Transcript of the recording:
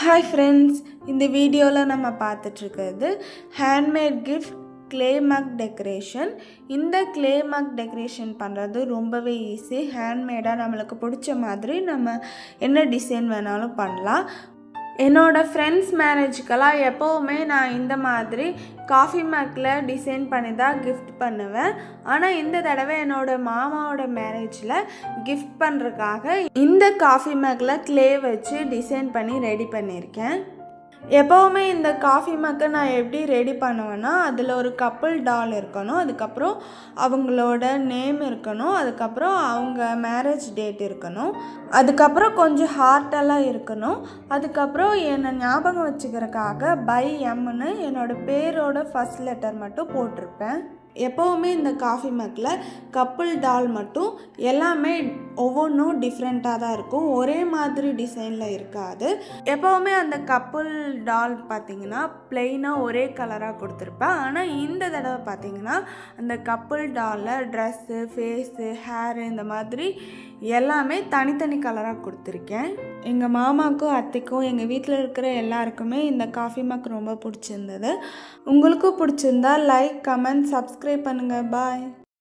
Hi friends, இந்த வீடியோவில் நம்ம பார்த்துட்ருக்கிறது ஹேண்ட்மேட் கிஃப்ட் க்ளே மக் டெக்கரேஷன். இந்த க்ளே மக் டெக்கரேஷன் பண்ணுறது ரொம்பவே ஈஸி. ஹேண்ட்மேடாக நம்மளுக்கு பிடிச்ச மாதிரி நம்ம என்ன டிசைன் வேணாலும் பண்ணலாம். என்னோடய ஃப்ரெண்ட்ஸ் மேரேஜுக்கெல்லாம் எப்போவுமே நான் இந்த மாதிரி காஃபி மக்கில் டிசைன் பண்ணி தான் கிஃப்ட் பண்ணுவேன். ஆனால் இந்த தடவை என்னோடய மாமாவோட மேரேஜில் கிஃப்ட் பண்ணுறதுக்காக இந்த காஃபி மக்கில் க்ளே வச்சு டிசைன் பண்ணி ரெடி பண்ணியிருக்கேன். எப்போவுமே இந்த காஃபி மக்கை நான் எப்படி ரெடி பண்ணுவேன்னா, அதில் ஒரு கப்புள் டால் இருக்கணும், அதுக்கப்புறம் அவங்களோட நேம் இருக்கணும், அதுக்கப்புறம் அவங்க மேரேஜ் டேட் இருக்கணும், அதுக்கப்புறம் கொஞ்சம் ஹார்ட்டெல்லாம் இருக்கணும், அதுக்கப்புறம் என்னை ஞாபகம் வச்சுக்கிறதுக்காக பை எம்னு என்னோடய பேரோட ஃபஸ்ட் லெட்டர் மட்டும் போட்டிருப்பேன். எப்போவுமே இந்த காஃபி மக்கில் கப்புள் டால் மட்டும் எல்லாமே ஒவ்வொன்றும் டிஃப்ரெண்ட்டாக தான் இருக்கும், ஒரே மாதிரி டிசைனில் இருக்காது. எப்போவுமே அந்த கப்புள் டால் பார்த்திங்கன்னா ப்ளெயினாக ஒரே கலராக கொடுத்துருப்பேன். ஆனால் இந்த தடவை பார்த்திங்கன்னா அந்த கப்புள் டாலில் ட்ரெஸ்ஸு, ஃபேஸு, ஹேரு இந்த மாதிரி எல்லாமே தனித்தனி கலராக கொடுத்துருக்கேன். எங்கள் மாமாவுக்கும் அத்தைக்கும் எங்கள் வீட்டில் இருக்கிற எல்லாருக்குமே இந்த காஃபி மக் ரொம்ப பிடிச்சிருந்தது. உங்களுக்கும் பிடிச்சிருந்தா லைக், கமெண்ட், சப்ஸ்கிரைப் பண்ணுங்கள். பாய்.